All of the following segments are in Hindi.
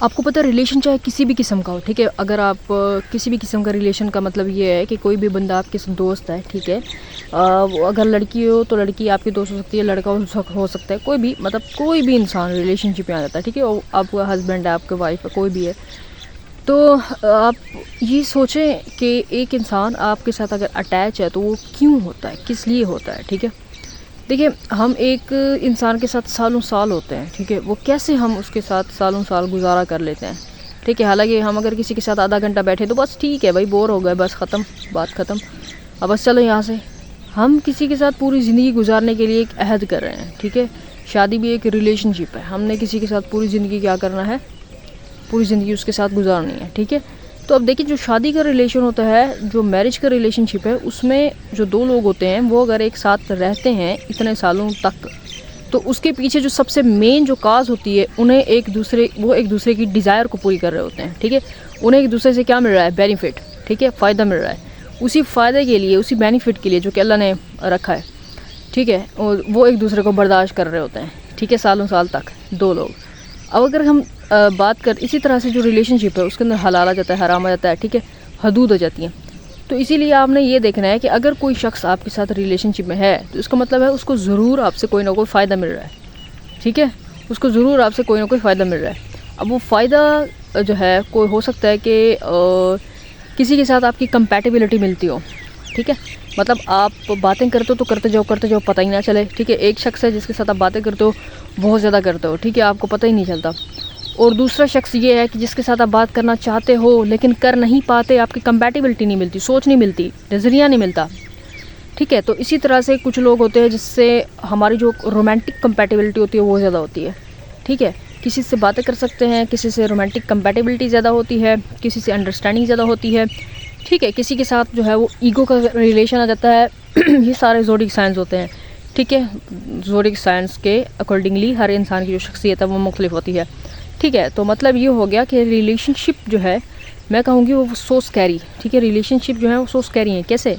आपको पता है रिलेशन चाहे किसी भी किस्म का हो, ठीक है। अगर आप किसी भी किस्म का रिलेशन का मतलब ये है कि कोई भी बंदा आपके दोस्त है, ठीक है। वो अगर लड़की हो तो लड़की आपकी दोस्त हो सकती है, लड़का हो सकता है, कोई भी मतलब कोई भी इंसान रिलेशनशिप में आ जाता है, ठीक है। आपका हस्बैंड है, आपके वाइफ है, कोई भी है। तो आप ये सोचें कि एक इंसान आपके साथ अगर अटैच है तो वो क्यों होता है, किस लिए होता है, ठीक है। देखिए, हम एक इंसान के साथ सालों साल होते हैं, ठीक है। वो कैसे हम उसके साथ सालों साल गुजारा कर लेते हैं, ठीक है। हालांकि हम अगर किसी के साथ आधा घंटा बैठे तो बस ठीक है भाई, बोर हो गए, बस ख़त्म, बात ख़त्म, अब बस चलो यहाँ से। हम किसी के साथ पूरी ज़िंदगी गुजारने के लिए एक अहद कर रहे हैं, ठीक है। शादी भी एक रिलेशनशिप है, हमने किसी के साथ पूरी ज़िंदगी क्या करना है, पूरी ज़िंदगी उसके साथ गुजारनी है, ठीक है। तो अब देखिए, जो शादी का रिलेशन होता है, जो मैरिज का रिलेशनशिप है, उसमें जो दो लोग होते हैं वो अगर एक साथ रहते हैं इतने सालों तक, तो उसके पीछे जो सबसे मेन जो काज होती है, उन्हें एक दूसरे की डिज़ायर को पूरी कर रहे होते हैं, ठीक है। उन्हें एक दूसरे से क्या मिल रहा है, बेनिफिट, ठीक है, फ़ायदा मिल रहा है। उसी फ़ायदे के लिए, उसी बेनिफिट के लिए जो कि अल्लाह ने रखा है, ठीक है, और वो एक दूसरे को बर्दाश्त कर रहे होते हैं, ठीक है, सालों साल तक दो लोग। अब अगर हम बात कर इसी तरह से जो रिलेशनशिप है उसके अंदर हलाल आ जाता है, हराम आ जाता है, ठीक है, हदूद हो जाती हैं। तो इसीलिए आपने ये देखना है कि अगर कोई शख्स आपके साथ रिलेशनशिप में है तो इसका मतलब है उसको ज़रूर आपसे कोई ना कोई फ़ायदा मिल रहा है, ठीक है, उसको ज़रूर आपसे कोई ना कोई फ़ायदा मिल रहा है। अब वो फ़ायदा जो है कोई हो सकता है कि किसी के साथ आपकी कंपैटिबिलिटी मिलती हो, ठीक है। मतलब आप बातें करते हो तो करते जाओ पता ही ना चले, ठीक है। एक शख्स है जिसके साथ आप बातें करते हो, बहुत ज़्यादा करते हो, ठीक है, आपको पता ही नहीं चलता। और दूसरा शख्स ये है कि जिसके साथ आप बात करना चाहते हो लेकिन कर नहीं पाते, आपकी कंपैटिबिलिटी नहीं मिलती, सोच नहीं मिलती, नज़रिया नहीं मिलता, ठीक है। तो इसी तरह से कुछ लोग होते हैं जिससे हमारी जो रोमांटिक कंपैटिबिलिटी होती है वो ज़्यादा होती है, ठीक है। किसी से बातें कर सकते हैं, किसी से रोमांटिक कंपैटिबिलिटी ज़्यादा होती है, किसी से अंडरस्टैंडिंग ज़्यादा होती है, ठीक है। किसी के साथ जो है वो ईगो का रिलेशन आ जाता है। ये सारे ज़ोडिक साइंस होते हैं, ठीक है। ज़ोडिक साइंस के अकॉर्डिंगली हर इंसान की जो शख्सियत है वो मुख्तलिफ होती है, ठीक है। तो मतलब ये हो गया कि रिलेशनशिप जो है, मैं कहूँगी वो सो स्कैरी, ठीक है। रिलेशनशिप जो है वो सो स्कैरी हैं। कैसे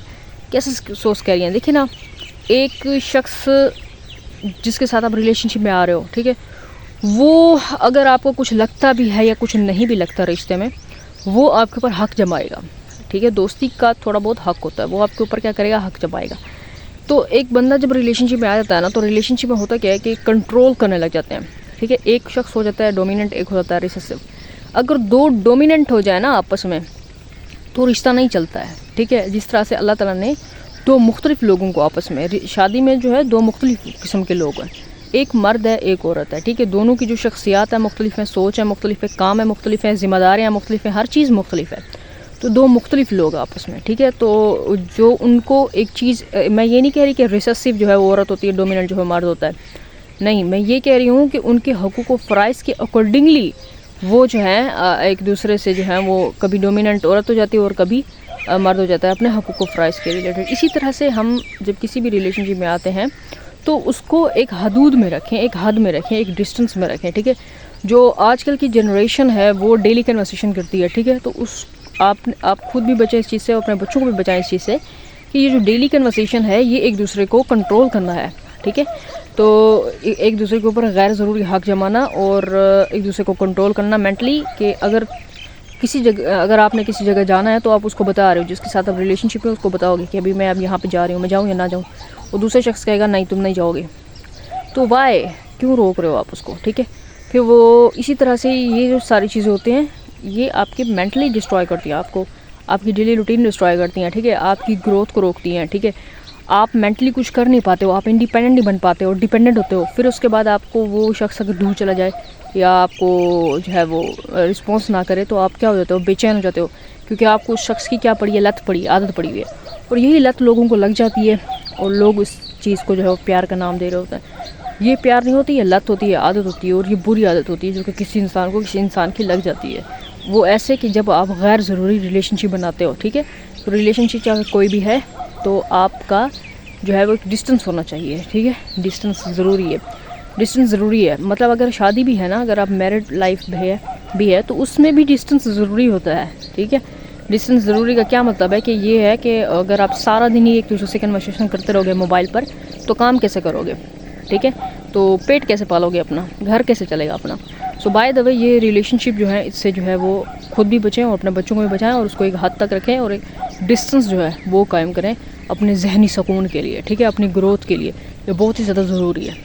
सो स्कैरी हैं, देखिए ना, एक शख्स जिसके साथ आप रिलेशनशिप में आ रहे हो, ठीक है, वो अगर आपको कुछ लगता भी है या कुछ नहीं भी लगता रिश्ते में, वो आपके ऊपर हक जमाएगा, ठीक है। दोस्ती का थोड़ा बहुत हक होता है, वो आपके ऊपर क्या करेगा, हक जमाएगा। तो एक बंदा जब रिलेशनशिप में आ जाता है ना, तो रिलेशनशिप में होता क्या है कि कंट्रोल करने लग जाते हैं, ठीक है। एक शख्स हो जाता है डोमिनेंट, एक हो जाता है रिसेसिव। अगर दो डोमिनेंट हो जाए ना आपस में तो रिश्ता नहीं चलता है, ठीक है। जिस तरह से अल्लाह ताला ने दो मुख्तलिफ लोगों को आपस में, शादी में जो है दो मुख्तलिफ किस्म के लोग हैं, एक मर्द है, एक औरत है, ठीक है। दोनों की जो शख्सियात है मुख्तलिफ है, सोच है मुख्तलिफ है, काम है मुख्तलिफ है, ज़िम्मेदारियाँ मुख्तलिफ है, हर चीज़ मुख्तलिफ है। तो दो मुख्तलिफ लोग आपस में, ठीक है। तो जो उनको एक चीज़, मैं ये नहीं कह रही कि रिसेसिव जो है वो औरत होती है, डोमिनेंट जो है मर्द होता है, नहीं, मैं ये कह रही हूँ कि उनके हकूक़ व फ़राइज़ के अकॉर्डिंगली वो जो है एक दूसरे से जो है वो कभी डोमिनेंट औरत हो जाती है और कभी मर्द हो जाता है अपने हकूक़ व फ़राइज़ के रिलेटेड। इसी तरह से हम जब किसी भी रिलेशनशिप में आते हैं तो उसको एक हदूद में रखें, एक हद में रखें, एक डिस्टेंस में रखें, ठीक है। जो आजकल की जनरेशन है वो डेली कन्वर्सेशन करती है, ठीक है। तो उस आप खुद भी बचें इस चीज़ से, अपने बच्चों को भी बचाएं इस चीज़ से कि ये जो डेली कन्वर्सेशन है ये एक दूसरे को कंट्रोल करना है, ठीक है। तो एक दूसरे के ऊपर गैर ज़रूरी हक जमाना और एक दूसरे को कंट्रोल करना मेंटली, कि अगर आपने किसी जगह जाना है तो आप उसको बता रहे हो, जिसके साथ आप रिलेशनशिप में उसको बताओगे कि अभी मैं अब यहाँ पे जा रही हूँ, मैं जाऊँ या ना जाऊँ। और दूसरे शख्स कहेगा नहीं तुम नहीं जाओगे, तो वाई क्यों रोक रहे हो आप उसको, ठीक है। फिर वो इसी तरह से ये जो सारी चीज़ें होती हैं ये आपके मेंटली डिस्ट्रॉय करती हैं, आपको आपकी डेली रूटीन डिस्ट्रॉय करती हैं, ठीक है। आपकी ग्रोथ को रोकती हैं, ठीक है। आप मेंटली कुछ कर नहीं पाते हो, आप इंडिपेंडेंट नहीं बन पाते हो, डिपेंडेंट होते हो। फिर उसके बाद आपको वो शख्स अगर दूर चला जाए या आपको जो है वो रिस्पॉन्स ना करे तो आप क्या हो जाते हो, बेचैन हो जाते हो, क्योंकि आपको उस शख्स की क्या पड़ी है, लत पड़ी, आदत पड़ी हुई है। और यही लत लोगों को लग जाती है और लोग इस चीज़ को जो है वो प्यार का नाम दे रहे होते हैं। ये प्यार नहीं होती, ये लत होती है, आदत होती है, और ये बुरी आदत होती है जो कि किसी इंसान की लग जाती है। वो ऐसे कि जब आप गैर ज़रूरी रिलेशनशिप बनाते हो, ठीक है। तो रिलेशनशिप चाहे कोई भी है तो आपका जो है वो एक डिस्टेंस होना चाहिए, ठीक है। डिस्टेंस ज़रूरी है, मतलब अगर शादी भी है ना, अगर आप मैरिड लाइफ भी है तो उसमें भी डिस्टेंस ज़रूरी होता है, ठीक है। डिस्टेंस ज़रूरी का क्या मतलब है कि ये है कि अगर आप सारा दिन ही एक दूसरे से कन्वर्सेशन करते रहोगे मोबाइल पर तो काम कैसे करोगे, ठीक है। तो पेट कैसे पालोगे अपना, घर कैसे चलेगा अपना। सो बाय द वे ये रिलेशनशिप जो है इससे जो है वो खुद भी बचें और अपने बच्चों को भी बचाएं और उसको एक हद तक रखें और एक डिस्टेंस जो है वो कायम करें अपने जहनी सुकून के लिए, ठीक है, अपनी ग्रोथ के लिए। ये बहुत ही ज़्यादा ज़रूरी है।